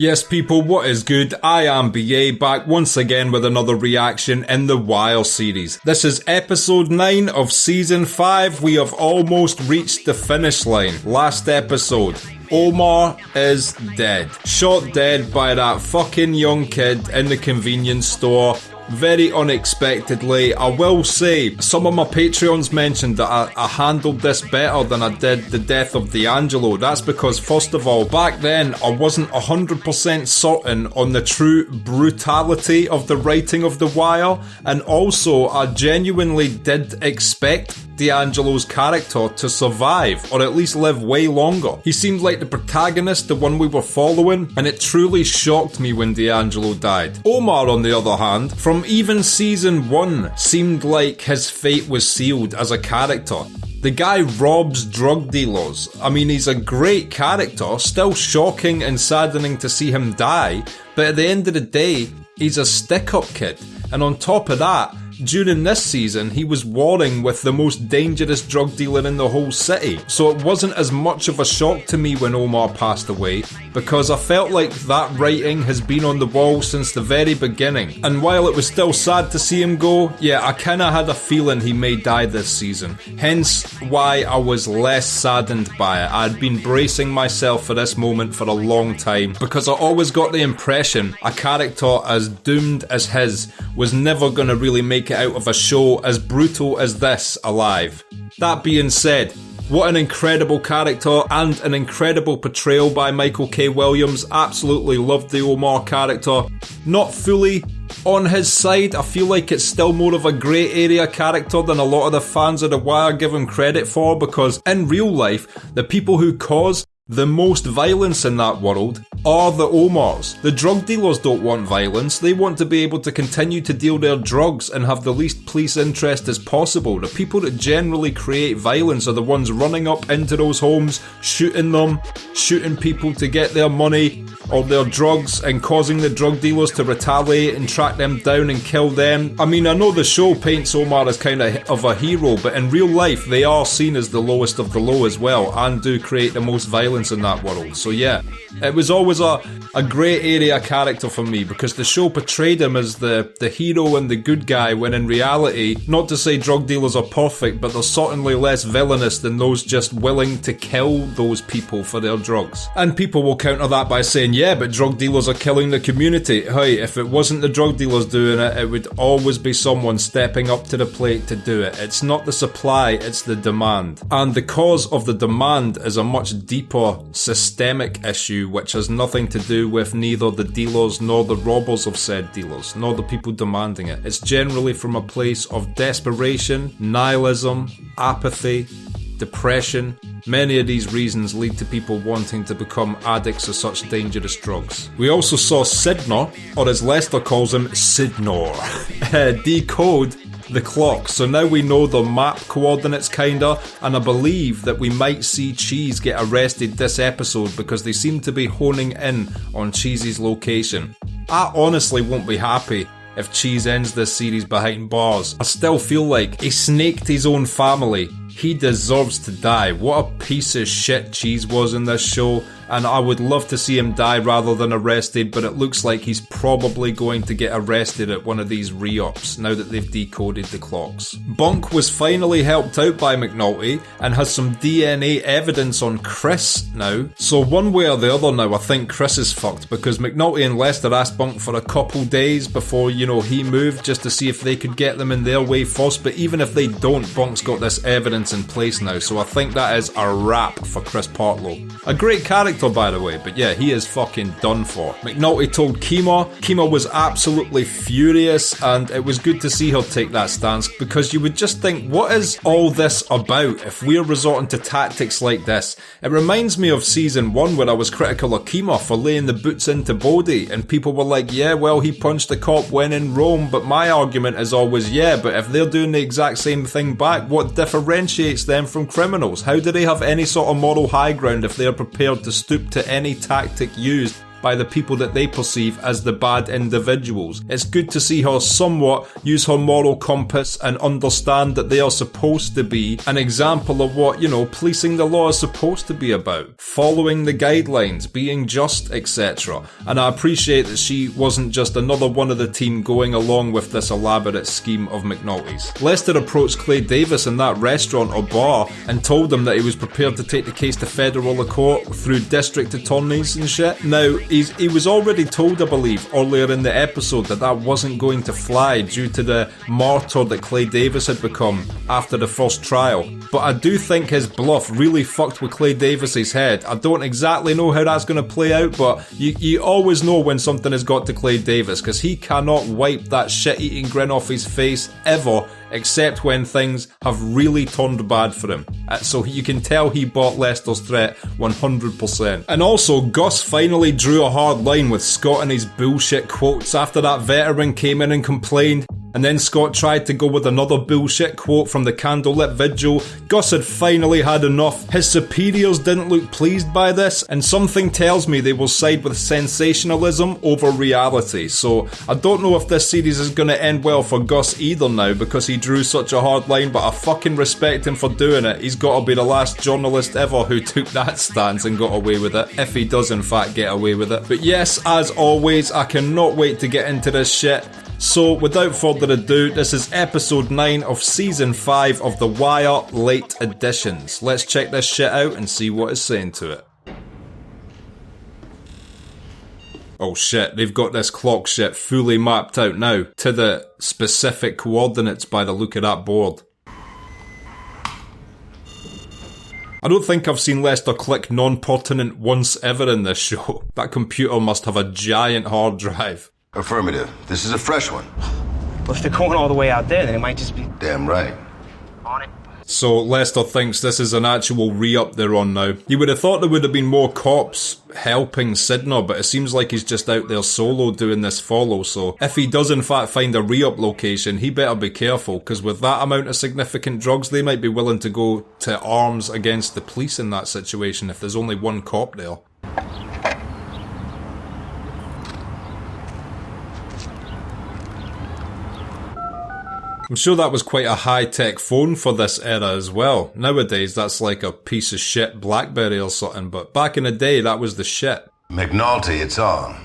Yes people, what is good? I am BA, back once again with another reaction in the Wire series. This is episode 9 of season 5. We have almost reached the finish line. Last episode. Omar is dead. Shot dead by that fucking young kid in the convenience store. Very unexpectedly. I will say, some of my Patreons mentioned that I handled this better than I did the death of D'Angelo. That's because, first of all, back then I wasn't 100% certain on the true brutality of the writing of The Wire, and also I genuinely did expect D'Angelo's character to survive, or at least live way longer. He seemed like the protagonist, the one we were following, and it truly shocked me when D'Angelo died. Omar, on the other hand, from even season 1, seemed like his fate was sealed as a character. The guy robs drug dealers. I mean, he's a great character, still shocking and saddening to see him die, but at the end of the day, he's a stick-up kid. And on top of that, during this season, he was warring with the most dangerous drug dealer in the whole city. So it wasn't as much of a shock to me when Omar passed away, because I felt like that writing has been on the wall since the very beginning. And while it was still sad to see him go, yeah, I kinda had a feeling he may die this season. Hence why I was less saddened by it. I'd been bracing myself for this moment for a long time, because I always got the impression a character as doomed as his was never gonna really make it out of a show as brutal as this alive. That being said, what an incredible character and an incredible portrayal by Michael K. Williams. Absolutely loved the Omar character. Not fully on his side. I feel like it's still more of a grey area character than a lot of the fans of The Wire give him credit for, because in real life, the people who cause the most violence in that world are the Omars. The drug dealers don't want violence. They want to be able to continue to deal their drugs and have the least police interest as possible. The people that generally create violence are the ones running up into those homes, shooting them, shooting people to get their money or their drugs, and causing the drug dealers to retaliate and track them down and kill them. I mean, I know the show paints Omar as kind of a hero, but in real life they are seen as the lowest of the low as well, and do create the most violence in that world. So yeah, it was always a grey area character for me, because the show portrayed him as the hero and the good guy, when in reality, not to say drug dealers are perfect, but they're certainly less villainous than those just willing to kill those people for their drugs. And people will counter that by saying, yeah, but drug dealers are killing the community. Hey, if it wasn't the drug dealers doing it, it would always be someone stepping up to the plate to do it. It's not the supply, it's the demand. And the cause of the demand is a much deeper systemic issue, which has nothing to do with neither the dealers nor the robbers of said dealers, nor the people demanding it. It's generally from a place of desperation, nihilism, apathy, depression. Many of these reasons lead to people wanting to become addicts of such dangerous drugs. We also saw Sydnor, or as Lester calls him, Sydnor, decode the clock. So now we know the map coordinates kinda, and I believe that we might see Cheese get arrested this episode, because they seem to be honing in on Cheese's location. I honestly won't be happy if Cheese ends this series behind bars. I still feel like he snaked his own family. He deserves to die. What a piece of shit Cheese was in this show, and I would love to see him die rather than arrested, but it looks like he's probably going to get arrested at one of these re-ups now that they've decoded the clocks. Bunk was finally helped out by McNulty and has some DNA evidence on Chris now, so one way or the other now I think Chris is fucked, because McNulty and Lester asked Bunk for a couple days before, he moved, just to see if they could get them in their way first, but even if they don't, Bunk's got this evidence in place now, so I think that is a wrap for Chris Partlow. A great character, by the way, but yeah, he is fucking done for. McNulty told Kima was absolutely furious, and it was good to see her take that stance, because you would just think, what is all this about if we're resorting to tactics like this? It reminds me of season 1, where I was critical of Kima for laying the boots into Bodhi, and people were like, yeah, well, he punched a cop when in Rome, but my argument is always, yeah, but if they're doing the exact same thing back, what differentiates them from criminals? How do they have any sort of moral high ground if they're prepared to stoop to any tactic used by the people that they perceive as the bad individuals. It's good to see her somewhat use her moral compass and understand that they are supposed to be an example of what, policing the law is supposed to be about. Following the guidelines, being just, etc. And I appreciate that she wasn't just another one of the team going along with this elaborate scheme of McNulty's. Lester approached Clay Davis in that restaurant or bar and told him that he was prepared to take the case to federal court through district attorneys and shit. Now, he was already told, I believe, earlier in the episode that wasn't going to fly due to the martyr that Clay Davis had become after the first trial. But I do think his bluff really fucked with Clay Davis's head. I don't exactly know how that's going to play out, but you always know when something has got to Clay Davis, because he cannot wipe that shit-eating grin off his face ever, except when things have really turned bad for him. So you can tell he bought Lester's threat 100%. And also, Gus finally drew a hard line with Scott and his bullshit quotes after that veteran came in and complained. And then Scott tried to go with another bullshit quote from the candlelit vigil. Gus had finally had enough. His superiors didn't look pleased by this, and something tells me they will side with sensationalism over reality. So I don't know if this series is going to end well for Gus either now, because he drew such a hard line, but I fucking respect him for doing it. He's got to be the last journalist ever who took that stance and got away with it, if he does in fact get away with it. But yes, as always, I cannot wait to get into this shit. So, without further ado, this is episode 9 of season 5 of The Wire Late Editions. Let's check this shit out and see what it's saying to it. Oh shit, they've got this clock shit fully mapped out now, to the specific coordinates by the look of that board. I don't think I've seen Lester click non-pertinent once ever in this show. That computer must have a giant hard drive. Affirmative. This is a fresh one. Well, if they're going all the way out there, then it might just be... Damn right. On it. So Lester thinks this is an actual re-up they're on now. You would have thought there would have been more cops helping Sidner, but it seems like he's just out there solo doing this follow, so if he does in fact find a re-up location, he better be careful, because with that amount of significant drugs, they might be willing to go to arms against the police in that situation if there's only one cop there. I'm sure that was quite a high-tech phone for this era as well. Nowadays, that's like a piece of shit BlackBerry or something, but back in the day, that was the shit. McNulty, it's on.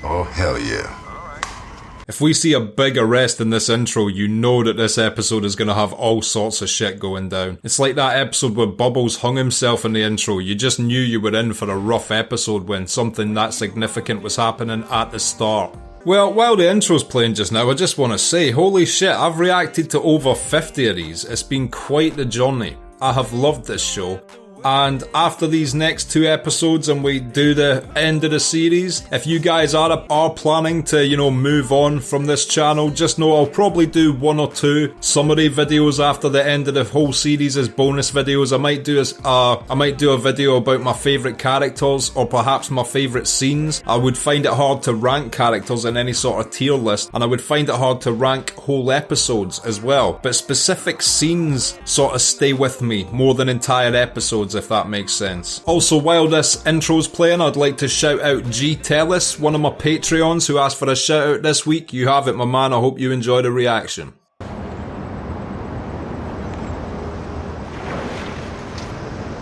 Oh, hell yeah. If we see a big arrest in this intro, you know that this episode is going to have all sorts of shit going down. It's like that episode where Bubbles hung himself in the intro. You just knew you were in for a rough episode when something that significant was happening at the start. Well, while the intro's playing just now, I just want to say, holy shit, I've reacted to over 50 of these. It's been quite the journey. I have loved this show. And after these next 2 episodes and we do the end of the series, if you guys are planning to, move on from this channel, just know I'll probably do 1 or 2 summary videos after the end of the whole series as bonus videos. I might do a video about my favourite characters or perhaps my favourite scenes. I would find it hard to rank characters in any sort of tier list, and I would find it hard to rank whole episodes as well. But specific scenes sort of stay with me more than entire episodes, if that makes sense. Also, while this intro's playing, I'd like to shout out G Tellis, one of my Patreons, who asked for a shout out this week. You have it, my man. I hope you enjoyed the reaction.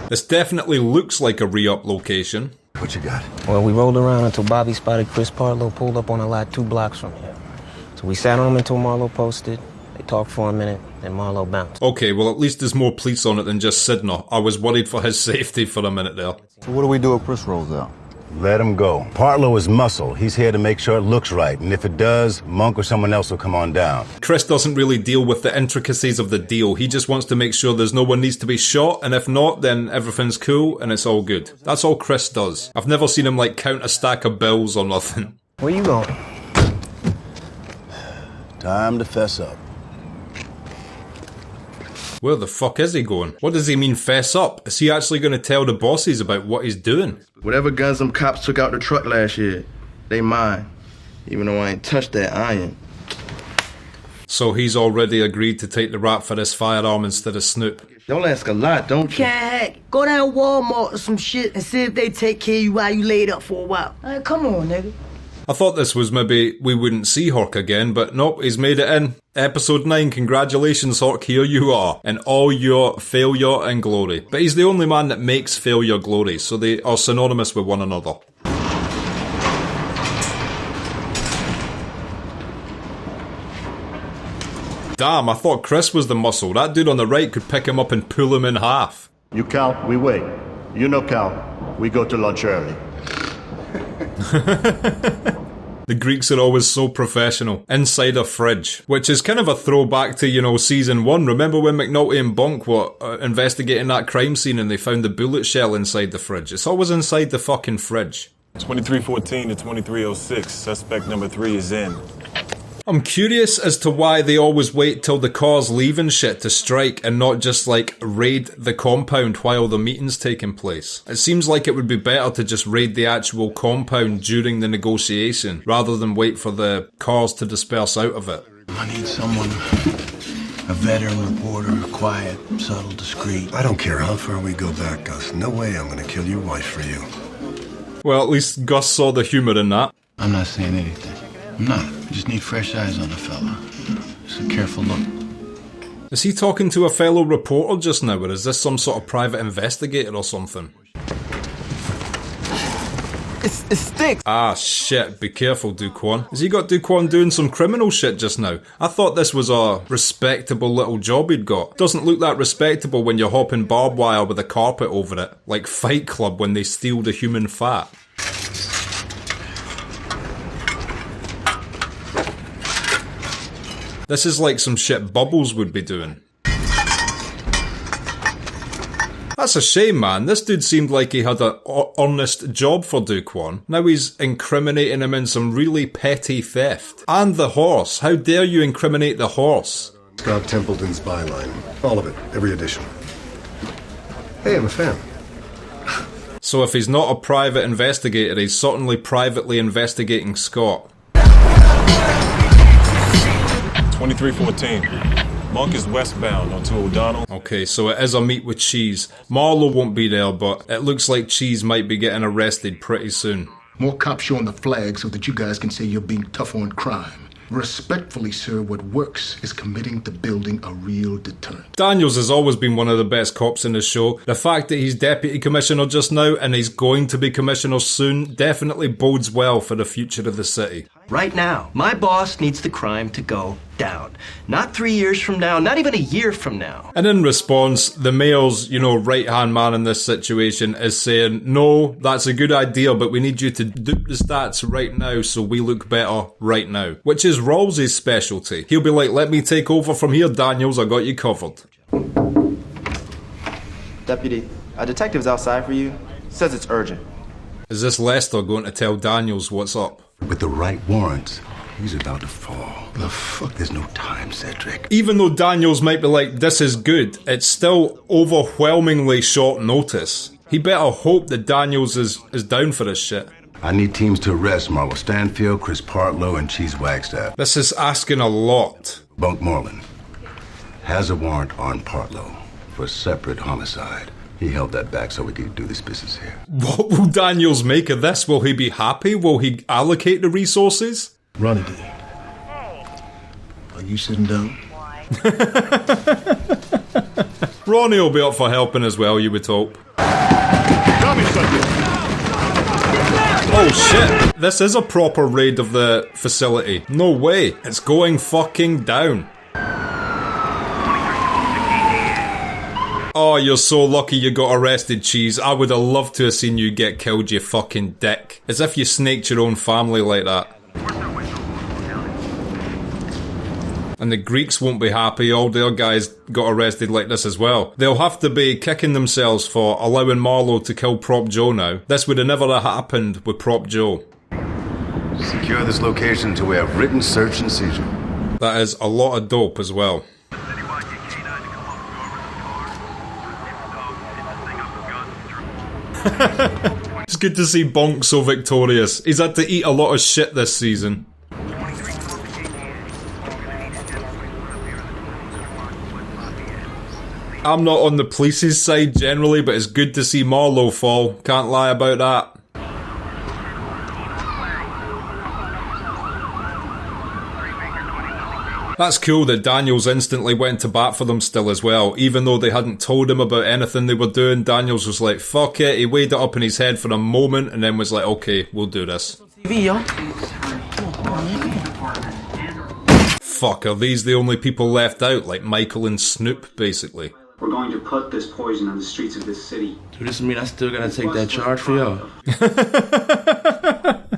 This definitely looks like a re-up location. What you got? Well, we rolled around until Bobby spotted Chris Marlo pulled up on a lot 2 blocks from here. So we sat on him until Marlo posted. They talked for a minute, then Marlo bounced. Okay, well at least there's more police on it than just Sidner. I was worried for his safety for a minute there. So what do we do if Chris rolls out? Let him go. Marlo is muscle. He's here to make sure it looks right. And if it does, Monk or someone else will come on down. Chris doesn't really deal with the intricacies of the deal. He just wants to make sure there's no one needs to be shot, and if not, then everything's cool and it's all good. That's all Chris does. I've never seen him count a stack of bills or nothing. Where you going? Time to fess up. Where the fuck is he going? What does he mean fess up? Is he actually going to tell the bosses about what he's doing? Whatever guns them cops took out the truck last year, they mine. Even though I ain't touched that iron. So he's already agreed to take the rap for this firearm instead of Snoop. Y'all ask a lot, don't you? Can't hack. Go down Walmart or some shit and see if they take care of you while you laid up for a while. Come on, nigga. I thought this was maybe we wouldn't see Hawk again, but nope, he's made it in. Episode 9, congratulations Hawk, here you are, in all your failure and glory. But he's the only man that makes failure glory, so they are synonymous with one another. Damn, I thought Chris was the muscle. That dude on the right could pick him up and pull him in half. You count, we wait. You no count, we go to lunch early. The Greeks are always so professional. Inside a fridge. Which is kind of a throwback to, you know, season 1. Remember when McNulty and Bonk were investigating that crime scene and they found the bullet shell inside the fridge? It's always inside the fucking fridge. 2314 to 2306. Suspect number 3 is in. I'm curious as to why they always wait till the cars leave and shit to strike and not just like raid the compound while the meeting's taking place. It seems like it would be better to just raid the actual compound during the negotiation rather than wait for the cars to disperse out of it. I need someone, a veteran reporter, quiet, subtle, discreet. I don't care how far we go back, Gus. No way I'm gonna kill your wife for you. Well, at least Gus saw the humour in that. I'm not saying anything. I'm not. I just need fresh eyes on the fella. Just a careful look. Is he talking to a fellow reporter just now, or is this some sort of private investigator or something? It stinks. Ah, shit. Be careful, Duquan. Has he got Duquan doing some criminal shit just now? I thought this was a respectable little job he'd got. Doesn't look that respectable when you're hopping barbed wire with a carpet over it, like Fight Club when they steal the human fat. This is like some shit Bubbles would be doing. That's a shame, man. This dude seemed like he had an honest job for Duquan. Now he's incriminating him in some really petty theft. And the horse. How dare you incriminate the horse? Scott Templeton's byline. All of it. Every edition. Hey, I'm a fan. So if he's not a private investigator, he's certainly privately investigating Scott. 2314. Monk is westbound onto O'Donnell. Okay, so it is a meet with Cheese. Marlo won't be there, but it looks like Cheese might be getting arrested pretty soon. More cops showing the flag so that you guys can say you're being tough on crime. Respectfully, sir, what works is committing to building a real deterrent. Daniels has always been one of the best cops in the show. The fact that he's deputy commissioner just now and he's going to be commissioner soon definitely bodes well for the future of the city. Right now, my boss needs the crime to go down. Not 3 years from now, not even a year from now. And in response, the mayor's, right-hand man in this situation is saying, no, that's a good idea, but we need you to dupe the stats right now so we look better right now. Which is Rawls's specialty. He'll be like, let me take over from here, Daniels, I got you covered. Deputy, a detective's outside for you. Says it's urgent. Is this Lester going to tell Daniels what's up? With the right warrants, he's about to fall. The fuck? There's no time, Cedric. Even though Daniels might be like, this is good, it's still overwhelmingly short notice. He better hope that Daniels is down for this shit. I need teams to arrest Marlo Stanfield, Chris Partlow, and Cheese Wagstaff. This is asking a lot. Bunk Moreland has a warrant on Partlow for separate homicide. He held that back so we could do this business here. What will Daniels make of this? Will he be happy? Will he allocate the resources? Ronnie D. Are you sitting down? Ronnie will be up for helping as well, you would hope. Oh shit, this is a proper raid of the facility. No way, it's going fucking down. Oh, you're so lucky you got arrested, Cheese. I would have loved to have seen you get killed, you fucking dick. As if you snaked your own family like that. And the Greeks won't be happy, all their guys got arrested like this as well. They'll have to be kicking themselves for allowing Marlo to kill Prop Joe now. This would have never happened with Prop Joe. Secure this location until we have written search and seizure. That is a lot of dope as well. It's good to see Bonk so victorious. He's had to eat a lot of shit this season. I'm not on the police's side generally, but it's good to see Marlo fall. Can't lie about that. That's cool that Daniels instantly went to bat for them still as well. Even though they hadn't told him about anything they were doing, Daniels was like, fuck it. He weighed it up in his head for a moment and then was like, okay, we'll do this. Fuck, are these the only people left out? Like Michael and Snoop, basically. We're going to put this poison on the streets of this city. So this mean I still gotta take that charge for y'all?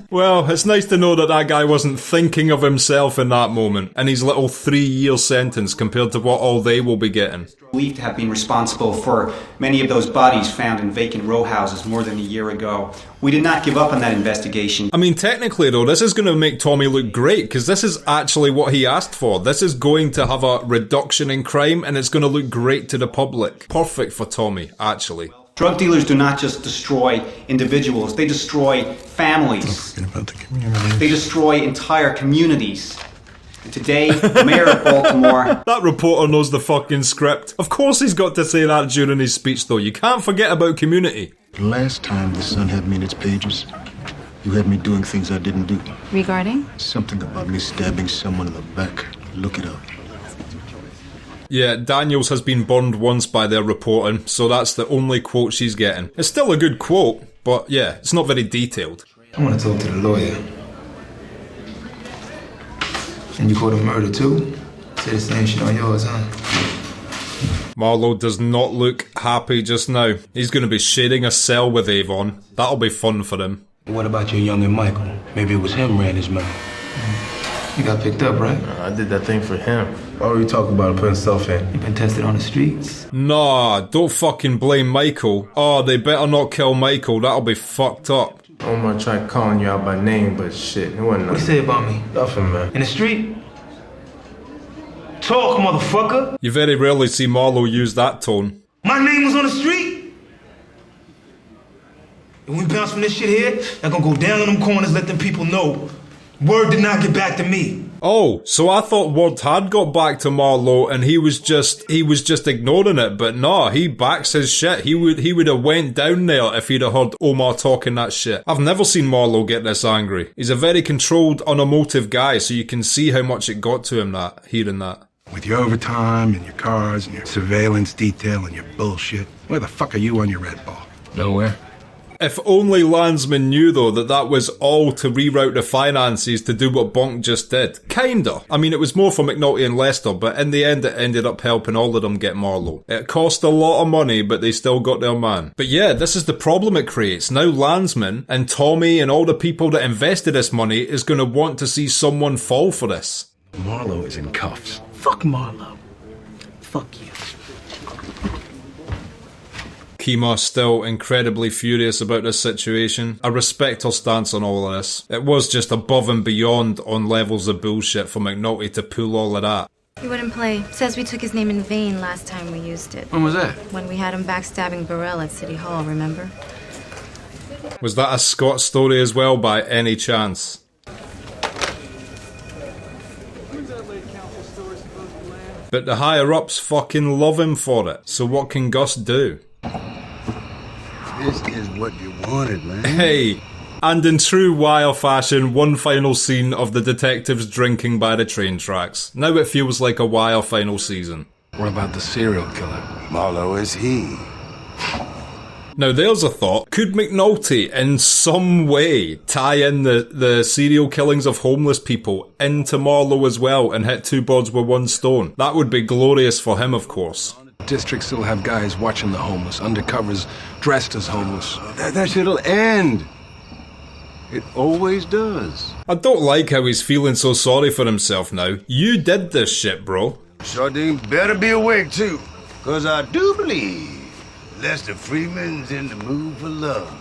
Well, it's nice to know that that guy wasn't thinking of himself in that moment, and his little 3-year sentence compared to what all they will be getting. Believed to have been responsible for many of those bodies found in vacant row houses more than a year ago. We did not give up on that investigation. I mean, technically though, this is going to make Tommy look great, because this is actually what he asked for. This is going to have a reduction in crime, and it's going to look great to the public. Perfect for Tommy, actually. Drug dealers do not just destroy individuals, they destroy families. Don't forget about the community. They destroy entire communities. And today, the mayor of Baltimore... That reporter knows the fucking script. Of course he's got to say that during his speech though. You can't forget about community. Last time the Sun had me in its pages, you had me doing things I didn't do. Regarding? Something about me stabbing someone in the back. Look it up. Yeah, Daniels has been burned once by their reporting, so that's the only quote she's getting. It's still a good quote, but yeah, it's not very detailed. I want to talk to the lawyer. And you called him murder too? Say the same shit on yours, huh? Marlo does not look happy just now. He's going to be sharing a cell with Avon. That'll be fun for him. What about your youngin' Michael? Maybe it was him ran his mouth. You got picked up, right? I did that thing for him. Why were you talking about putting stuff in? You been tested on the streets? Nah, don't fucking blame Michael. Oh, they better not kill Michael. That'll be fucked up. Omar tried calling you out by name, but shit, it wasn't What you say about me? nothing, man. In the street? Talk, motherfucker! You very rarely see Marlo use that tone. My name was on the street? If we bounce from this shit here, I'm gonna go down in them corners, let them people know. Word did not get back to me. Oh, so I thought word had got back to Marlo and he was just ignoring it, but nah, he backs his shit. He would have went down there if he'd have heard Omar talking that shit. I've never seen Marlo get this angry. He's a very controlled, unemotive guy, so you can see how much it got to him hearing that. With your overtime and your cars and your surveillance detail and your bullshit, where the fuck are you on your red ball? Nowhere. If only Landsman knew though that that was all to reroute the finances to do what Bonk just did. Kinda. I mean, it was more for McNulty and Lester, but in the end it ended up helping all of them get Marlo. It cost a lot of money, but they still got their man. But yeah, this is the problem it creates. Now Landsman and Tommy and all the people that invested this money is going to want to see someone fall for this. Marlo is in cuffs. Fuck Marlo. Fuck you. Kima still incredibly furious about this situation. I respect her stance on all of this. It was just above and beyond on levels of bullshit for McNulty to pull all of that. He wouldn't play. Says we took his name in vain last time we used it. When was that? When we had him backstabbing Burrell at City Hall, remember? Was that a Scott story as well by any chance? But the higher-ups fucking love him for it. So what can Gus do? This is what you wanted, man. Hey, and in true Wire fashion, one final scene of the detectives drinking by the train tracks. Now it feels like a Wire final season. What about the serial killer? Marlo is he. Now there's a thought. Could McNulty in some way tie in the serial killings of homeless people into Marlo as well and hit two birds with one stone? That would be glorious for him, of course. Districts still have guys watching the homeless, undercovers dressed as homeless. That shit'll end. It always does. I don't like how he's feeling so sorry for himself now. You did this shit, bro. Sardine better be awake too, cause I do believe Lester Freeman's in the mood for love.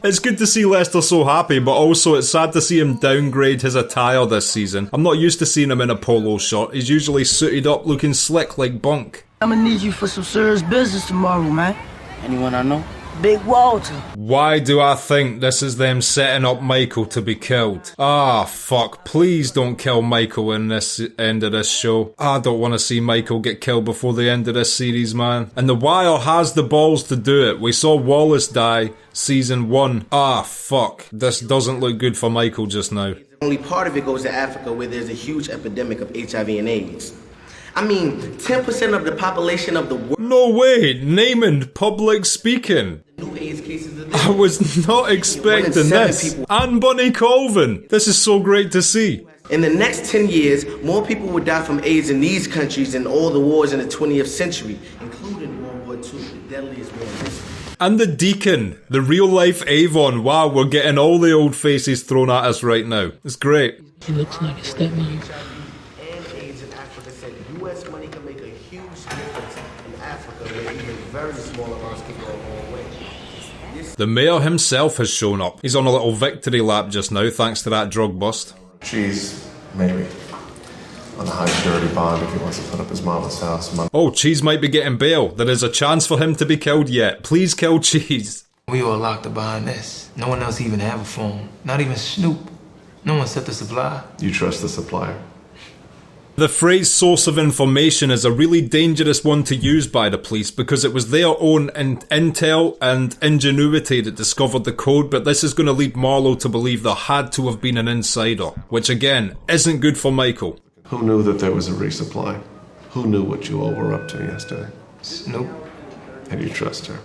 It's good to see Lester so happy, but also it's sad to see him downgrade his attire this season. I'm not used to seeing him in a polo shirt. He's usually suited up looking slick like Bunk. I'm gonna need you for some serious business tomorrow, man. Anyone I know? Big Walter. Why do I think this is them setting up Michael to be killed? Ah, fuck. Please don't kill Michael in this end of this show. I don't want to see Michael get killed before the end of this series, man. And The Wire has the balls to do it. We saw Wallace die season 1. Ah, fuck. This doesn't look good for Michael just now. Only part of it goes to Africa where there's a huge epidemic of HIV and AIDS. I mean, 10% of the population of the world. No way! Naming public speaking. New AIDS cases of I was not expecting this. And Bunny Colvin. This is so great to see. In the next 10 years, more people would die from AIDS in these countries than all the wars in the 20th century, including World War II, the deadliest war in history. And the Deacon, the real-life Avon. Wow, we're getting all the old faces thrown at us right now. It's great. He looks like a stepmom. The mayor himself has shown up. He's on a little victory lap just now, thanks to that drug bust. Cheese, maybe. On a high surety bond if he wants to put up his mama's house. Oh, Cheese might be getting bail. There is a chance for him to be killed yet. Please kill Cheese. We all locked up behind this. No one else even have a phone. Not even Snoop. No one set the supply. You trust the supplier? The phrase source of information is a really dangerous one to use by the police because it was their own intel and ingenuity that discovered the code, but this is going to lead Marlo to believe there had to have been an insider, which again, isn't good for Michael. Who knew that there was a resupply? Who knew what you all were up to yesterday? Snoop. And you trust her?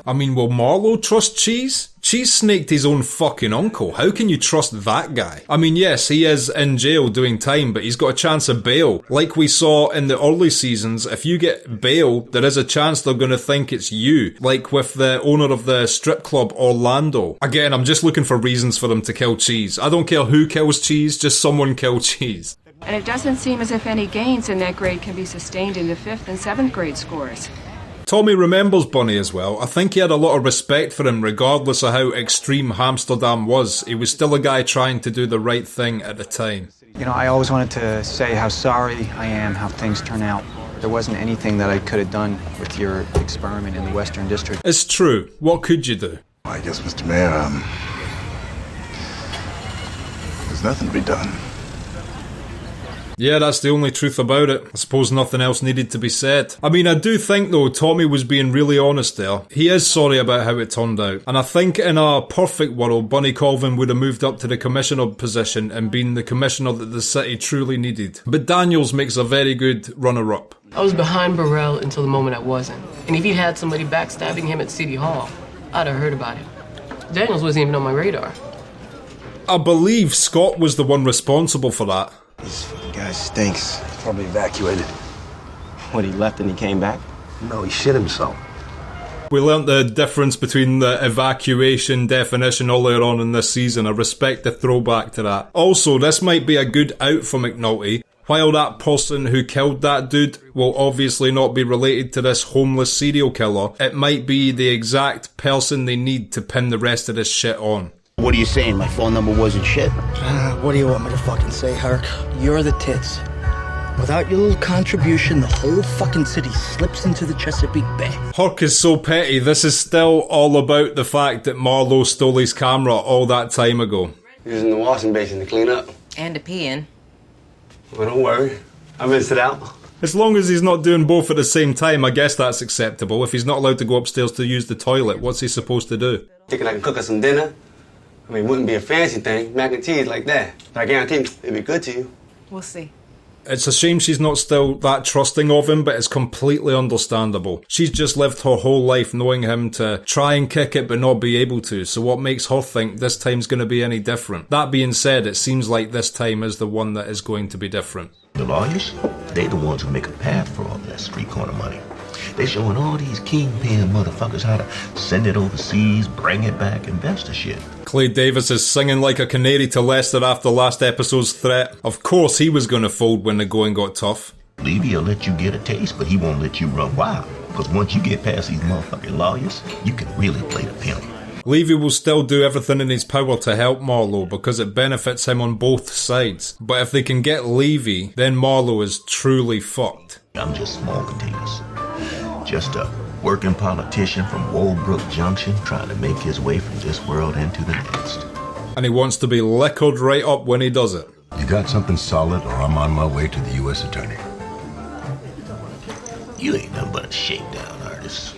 I mean, will Marlo trust Cheese? Cheese snaked his own fucking uncle. How can you trust that guy? I mean, yes, he is in jail doing time, but he's got a chance of bail. Like we saw in the early seasons, if you get bail, there is a chance they're going to think it's you. Like with the owner of the strip club, Orlando. Again, I'm just looking for reasons for them to kill Cheese. I don't care who kills Cheese, just someone kill Cheese. And it doesn't seem as if any gains in that grade can be sustained in the 5th and 7th grade scores. Tommy remembers Bunny as well. I think he had a lot of respect for him regardless of how extreme Amsterdam was. He was still a guy trying to do the right thing at the time. You know, I always wanted to say how sorry I am how things turn out. There wasn't anything that I could have done with your experiment in the Western District. It's true. What could you do? I guess, Mr. Mayor, there's nothing to be done. Yeah, that's the only truth about it. I suppose nothing else needed to be said. I mean, I do think, though, Tommy was being really honest there. He is sorry about how it turned out. And I think in a perfect world, Bunny Colvin would have moved up to the commissioner position and been the commissioner that the city truly needed. But Daniels makes a very good runner-up. I was behind Burrell until the moment I wasn't. And if he had somebody backstabbing him at City Hall, I'd have heard about it. Daniels wasn't even on my radar. I believe Scott was the one responsible for that. This guy stinks. Probably evacuated. What, he left and he came back? No, he shit himself. We learnt the difference between the evacuation definition earlier on in this season. I respect the throwback to that. Also, this might be a good out for McNulty. While that person who killed that dude will obviously not be related to this homeless serial killer, it might be the exact person they need to pin the rest of this shit on. What are you saying? My phone number wasn't shit? What do you want me to fucking say, Herc? You're the tits. Without your little contribution, the whole fucking city slips into the Chesapeake Bay. Herc is so petty. This is still all about the fact that Marlo stole his camera all that time ago. Using the washing basin to clean up. And to pee in. Well, don't worry. I rinsed it out. As long as he's not doing both at the same time, I guess that's acceptable. If he's not allowed to go upstairs to use the toilet, what's he supposed to do? Thinking I can cook us some dinner? I mean, it wouldn't be a fancy thing, mac and cheese like that. But I guarantee it'd be good to you. We'll see. It's a shame she's not still that trusting of him, but it's completely understandable. She's just lived her whole life knowing him to try and kick it but not be able to, so what makes her think this time's going to be any different? That being said, it seems like this time is the one that is going to be different. The lawyers, they the ones who make a path for all that street corner money. They showing all these kingpin motherfuckers how to send it overseas, bring it back, invest the shit. Clay Davis is singing like a canary to Lester after last episode's threat. Of course he was going to fold when the going got tough. Levy will let you get a taste, but he won't let you run wild. Because once you get past these motherfucking lawyers, you can really play the pimp. Levy will still do everything in his power to help Marlo because it benefits him on both sides. But if they can get Levy, then Marlo is truly fucked. I'm just small containers. Just working politician from Woolbrook Junction trying to make his way from this world into the next. And he wants to be liquored right up when he does it. You got something solid, or I'm on my way to the U.S. Attorney. You ain't nothing but a shakedown artist.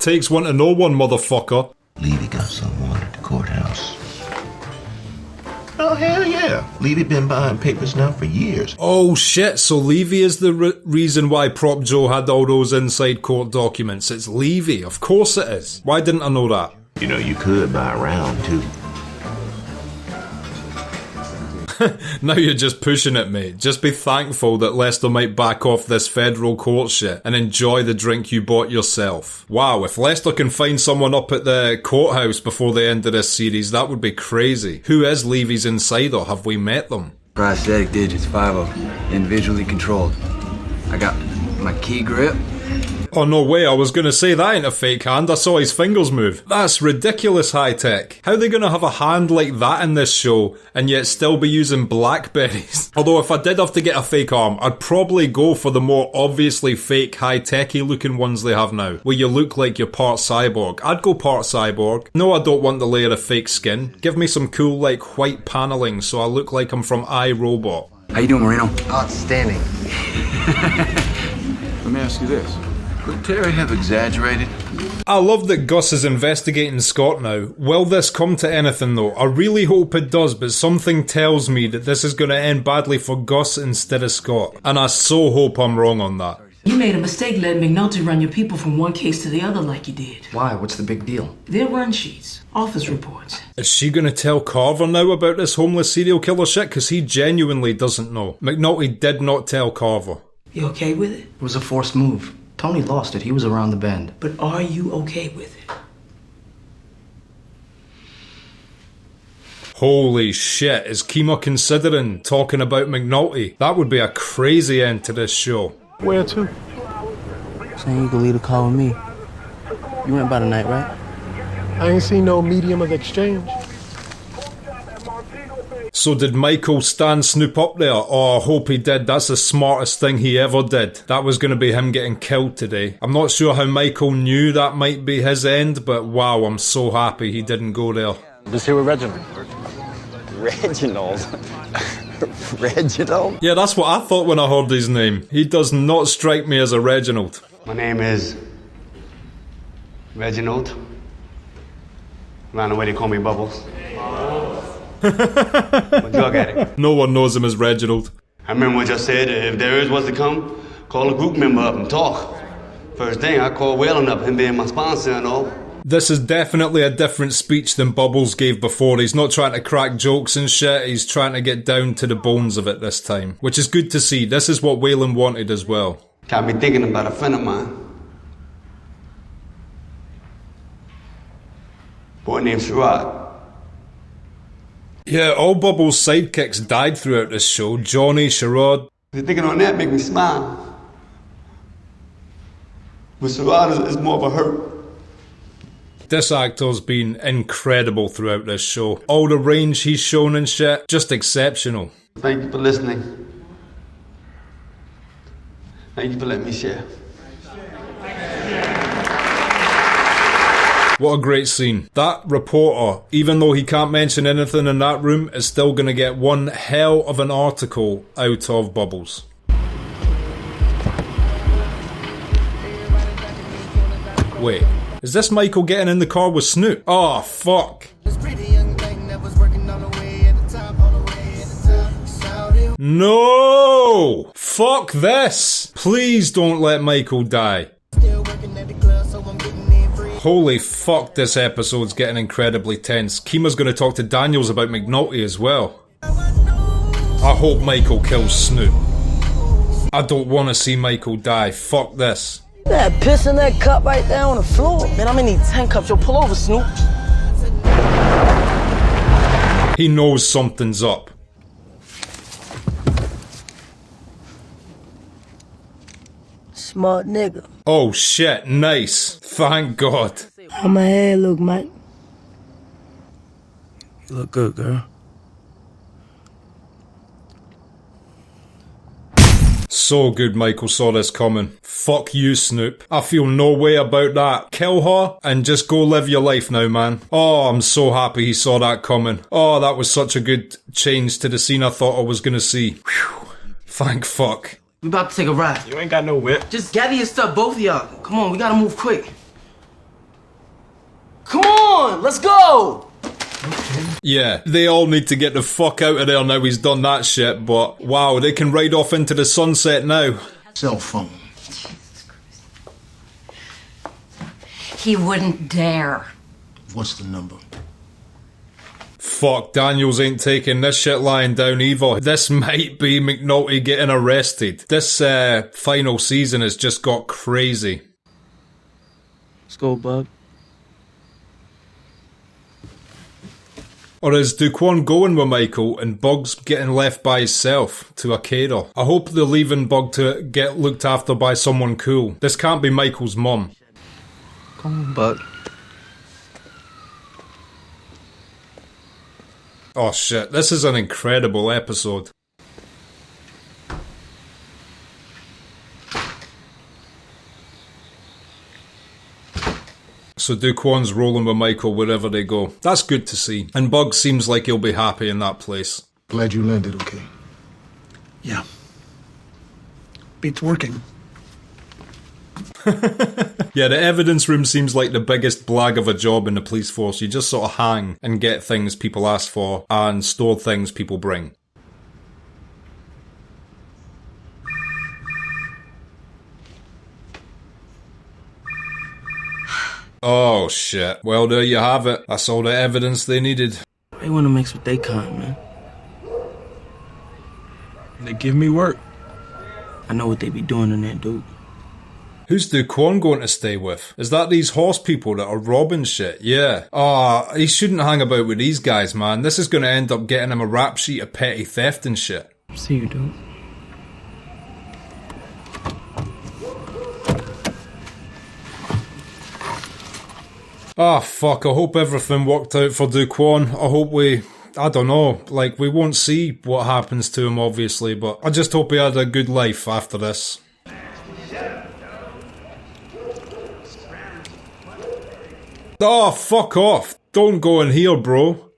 Takes one to know one, motherfucker. Levy got someone at the courthouse. Oh, hell yeah. Levy been buying papers now for years. Oh shit, so Levy is the reason why Prop Joe had all those inside court documents. It's Levy, of course it is. Why didn't I know that? You know, you could buy a round, too. Now you're just pushing it, mate. Just be thankful that Lester might back off this federal court shit and enjoy the drink you bought yourself. Wow, if Lester can find someone up at the courthouse before the end of this series, that would be crazy. Who is Levy's insider? Have we met them? Prosthetic digits, 5 of them, individually controlled. I got my key grip. Oh, no way, I was gonna say that ain't a fake hand, I saw his fingers move. That's ridiculous high tech. How are they gonna have a hand like that in this show, and yet still be using Blackberries? Although if I did have to get a fake arm, I'd probably go for the more obviously fake high-techy looking ones they have now, where you look like you're part cyborg. I'd go part cyborg. No, I don't want the layer of fake skin. Give me some cool, like, white paneling so I look like I'm from iRobot. How you doing, Marino? Outstanding. Let me ask you this. Could Terry have exaggerated? I love that Gus is investigating Scott now. Will this come to anything though? I really hope it does, but something tells me that this is going to end badly for Gus instead of Scott. And I so hope I'm wrong on that. You made a mistake letting McNulty run your people from one case to the other like you did. Why? What's the big deal? Their run sheets, office reports. Is she going to tell Carver now about this homeless serial killer shit? Because he genuinely doesn't know. McNulty did not tell Carver. You okay with it? It was a forced move. Tony lost it. He was around the bend. But are you okay with it? Holy shit, is Kima considering talking about McNulty? That would be a crazy end to this show. Where to? Saying you can leave the car with me. You went by the night, right? I ain't seen no medium of exchange. So did Michael stand Snoop up there? Oh, I hope he did. That's the smartest thing he ever did. That was going to be him getting killed today. I'm not sure how Michael knew that might be his end, but wow, I'm so happy he didn't go there. Just here with Reginald. Reginald? Reginald? Yeah, that's what I thought when I heard his name. He does not strike me as a Reginald. My name is Reginald. Around the way they call me Bubbles. I'm a drug addict. No one knows him as Reginald. I remember what you said, if there is what's to come, call a group member up and talk. First thing, I called Whalen up, him being my sponsor and all. This is definitely a different speech than Bubbles gave before. He's not trying to crack jokes and shit, he's trying to get down to the bones of it this time. Which is good to see. This is what Whalen wanted as well. Got me thinking about a friend of mine. Boy named Sherrod. Yeah, all Bubbles' sidekicks died throughout this show. Johnny, Sherrod. Thinking on that make me smile. But Sherrod is more of a hurt. This actor's been incredible throughout this show. All the range he's shown and shit, just exceptional. Thank you for listening. Thank you for letting me share. What a great scene. That reporter, even though he can't mention anything in that room, is still going to get one hell of an article out of Bubbles. Wait, is this Michael getting in the car with Snoop? Oh, fuck. No! Fuck this! Please don't let Michael die. Holy fuck, this episode's getting incredibly tense. Kima's gonna talk to Daniels about McNulty as well. I hope Michael kills Snoop. I don't want to see Michael die. Fuck this. That piss in that cup right there on the floor. Man, I'm gonna need 10 cups. Yo, pull over, Snoop. He knows something's up. Smart nigga. Oh shit, nice. Thank God. How my hair look, Mike? You look good, girl. So good Michael saw this coming. Fuck you, Snoop. I feel no way about that. Kill her and just go live your life now, man. Oh, I'm so happy he saw that coming. Oh, that was such a good change to the scene I thought I was gonna see. Whew. Thank fuck. We about to take a ride. You ain't got no whip. Just gather your stuff, both of y'all. Come on, we gotta move quick. Come on, let's go! Yeah, they all need to get the fuck out of there now he's done that shit, but wow, they can ride off into the sunset now. Cell phone. He wouldn't dare. What's the number? Fuck, Daniels ain't taking this shit lying down either. This might be McNulty getting arrested. This final season has just got crazy. Let's go, bub. Or is Duquan going with Michael and Bug's getting left by himself to a caterer? I hope they're leaving Bug to get looked after by someone cool. This can't be Michael's mum. Come on, Bug. Oh shit, this is an incredible episode. So Duquan's rolling with Michael wherever they go. That's good to see. And Bug seems like he'll be happy in that place. Glad you landed okay. Yeah. Beats working. Yeah, the evidence room seems like the biggest blag of a job in the police force. You just sort of hang and get things people ask for and store things people bring. Oh shit. Well, there you have it. That's all the evidence they needed. They want to mix with they kind, man. They give me work. I know what they be doing in there, dude. Who's Duquan going to stay with? Is that these horse people that are robbing shit? Yeah. He shouldn't hang about with these guys, man. This is going to end up getting him a rap sheet of petty theft and shit. See you, dude. Ah, fuck, I hope everything worked out for Duquan. I hope I don't know, like, we won't see what happens to him, obviously, but I just hope he had a good life after this. Oh, fuck off. Don't go in here, bro.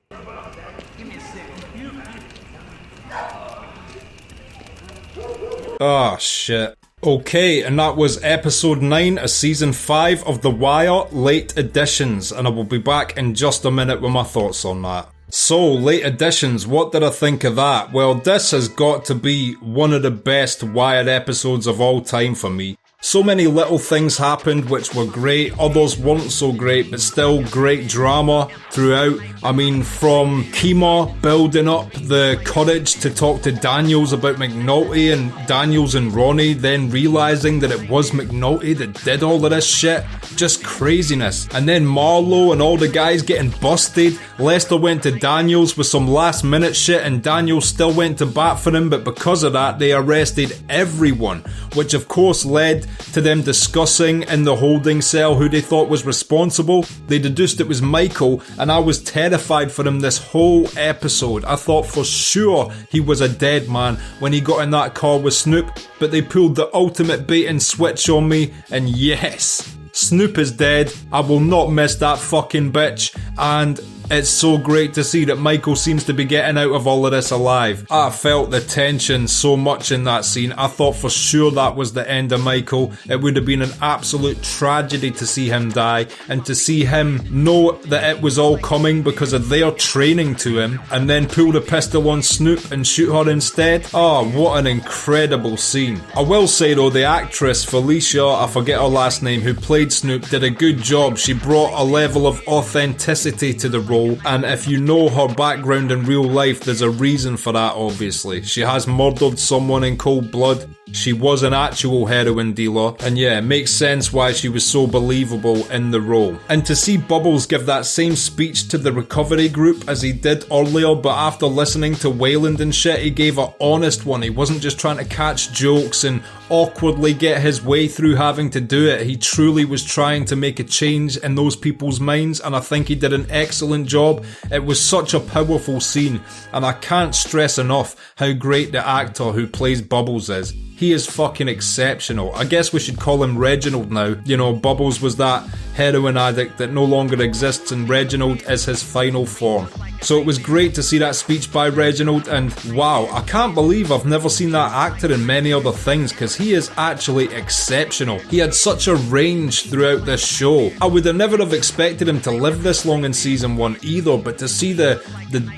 Oh, shit. Okay, and that was episode 9 of season 5 of The Wire Late Editions, and I will be back in just a minute with my thoughts on that. So, Late Editions, what did I think of that? Well, this has got to be one of the best Wired episodes of all time for me. So many little things happened which were great, others weren't so great, but still great drama throughout. I mean, from Kima building up the courage to talk to Daniels about McNulty, and Daniels and Ronnie then realising that it was McNulty that did all of this shit. Just craziness. And then Marlo and all the guys getting busted. Lester went to Daniels with some last minute shit and Daniels still went to bat for him, but because of that they arrested everyone, which of course led to them discussing in the holding cell who they thought was responsible. They deduced it was Michael, and I was terrified for him this whole episode. I thought for sure he was a dead man when he got in that car with Snoop, but they pulled the ultimate bait and switch on me, and yes, Snoop is dead. I will not miss that fucking bitch, and it's so great to see that Michael seems to be getting out of all of this alive. I felt the tension so much in that scene. I thought for sure that was the end of Michael. It would have been an absolute tragedy to see him die, and to see him know that it was all coming because of their training to him, and then pull the pistol on Snoop and shoot her instead. Oh, what an incredible scene. I will say though, the actress Felicia, I forget her last name, who played Snoop, did a good job. She brought a level of authenticity to the role, and if you know her background in real life, there's a reason for that, obviously. She has murdered someone in cold blood. She was an actual heroin dealer, and yeah, it makes sense why she was so believable in the role. And to see Bubbles give that same speech to the recovery group as he did earlier, but after listening to Wayland and shit, he gave an honest one. He wasn't just trying to catch jokes and awkwardly get his way through having to do it. He truly was trying to make a change in those people's minds, and I think he did an excellent job. It was such a powerful scene, and I can't stress enough how great the actor who plays Bubbles is. He is fucking exceptional. I guess we should call him Reginald now. You know, Bubbles was that heroin addict that no longer exists, and Reginald is his final form. So it was great to see that speech by Reginald, and wow, I can't believe I've never seen that actor in many other things, because he is actually exceptional. He had such a range throughout this show. I would have never have expected him to live this long in season 1 either, but to see the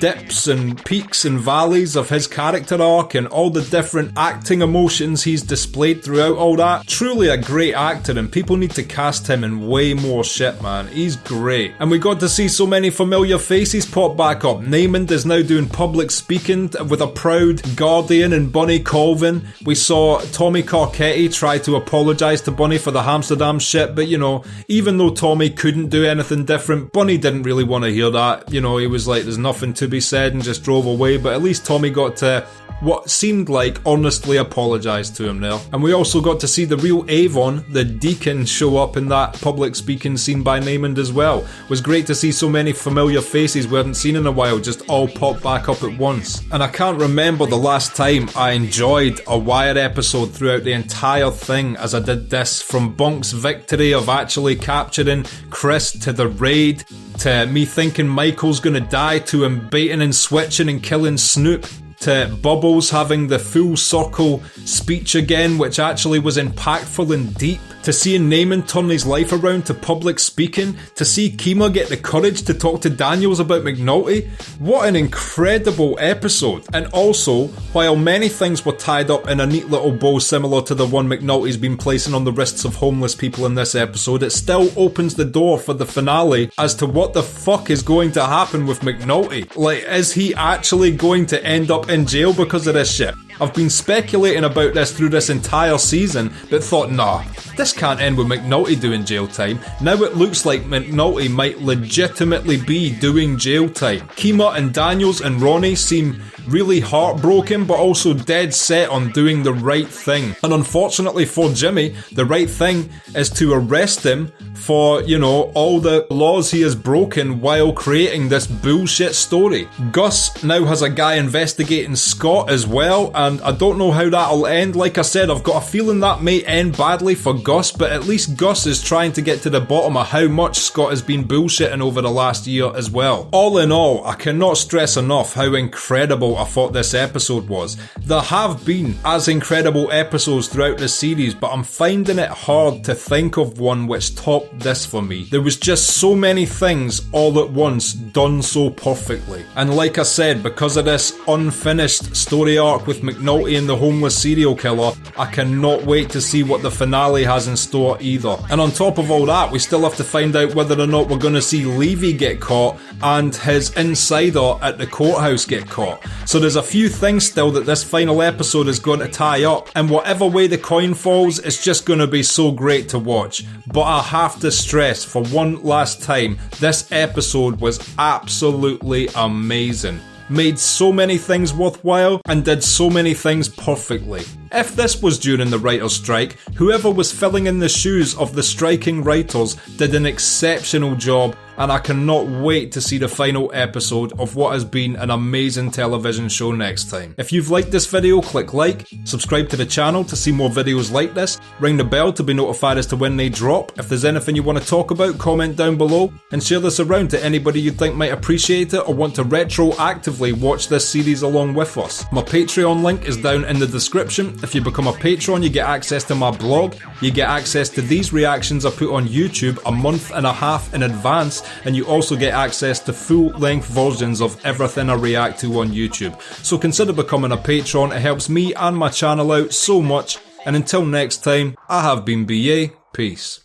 dips and peaks and valleys of his character arc and all the different acting emotions he's displayed throughout all that, truly a great actor, and people need to cast him in way more shit, man. He's great. And we got to see so many familiar faces pop back up. Namond is now doing public speaking with a proud guardian in Bunny Colvin. We saw Tommy Carcetti try to apologise to Bunny for the Amsterdam shit, but you know, even though Tommy couldn't do anything different, Bunny didn't really want to hear that. You know, he was like, there's nothing to be said, and just drove away, but at least Tommy got to what seemed like honestly apologise to him there. And we also got to see the real Avon, the deacon, show up in that public speaking scene by Namond as well. It was great to see so many familiar faces we hadn't seen in a while just all pop back up at once. And I can't remember the last time I enjoyed a Wire episode throughout the entire thing as I did this, from Bonk's victory of actually capturing Chris, to the raid, to me thinking Michael's gonna die, to him baiting and switching and killing Snoop, to Bubbles having the full circle speech again, which actually was impactful and deep, to seeing Namond turn his life around to public speaking, to see Kima get the courage to talk to Daniels about McNulty. What an incredible episode. And also, while many things were tied up in a neat little bow similar to the one McNulty's been placing on the wrists of homeless people in this episode, it still opens the door for the finale as to what the fuck is going to happen with McNulty. Like, is he actually going to end up in jail because of this shit? I've been speculating about this through this entire season, but thought, nah, this can't end with McNulty doing jail time. Now it looks like McNulty might legitimately be doing jail time. Kima and Daniels and Ronnie seem really heartbroken, but also dead set on doing the right thing. And unfortunately for Jimmy, the right thing is to arrest him for, you know, all the laws he has broken while creating this bullshit story. Gus now has a guy investigating Scott as well, and I don't know how that'll end. Like I said, I've got a feeling that may end badly for Gus, but at least Gus is trying to get to the bottom of how much Scott has been bullshitting over the last year as well. All in all, I cannot stress enough how incredible I thought this episode was. There have been as incredible episodes throughout the series, but I'm finding it hard to think of one which topped this for me. There was just so many things all at once done so perfectly. And like I said, because of this unfinished story arc with McNulty and the homeless serial killer, I cannot wait to see what the finale has in store either. And on top of all that, we still have to find out whether or not we're going to see Levy get caught and his insider at the courthouse get caught. So there's a few things still that this final episode is going to tie up, and whatever way the coin falls, it's just going to be so great to watch. But I have to stress for one last time, this episode was absolutely amazing. Made so many things worthwhile and did so many things perfectly. If this was during the writer's strike, whoever was filling in the shoes of the striking writers did an exceptional job, and I cannot wait to see the final episode of what has been an amazing television show next time. If you've liked this video, click like, subscribe to the channel to see more videos like this, ring the bell to be notified as to when they drop. If there's anything you want to talk about, comment down below, and share this around to anybody you think might appreciate it or want to retroactively watch this series along with us. My Patreon link is down in the description. If you become a patron, you get access to my blog, you get access to these reactions I put on YouTube a month and a half in advance, and you also get access to full-length versions of everything I react to on YouTube. So consider becoming a patron, it helps me and my channel out so much, and until next time, I have been BA, peace.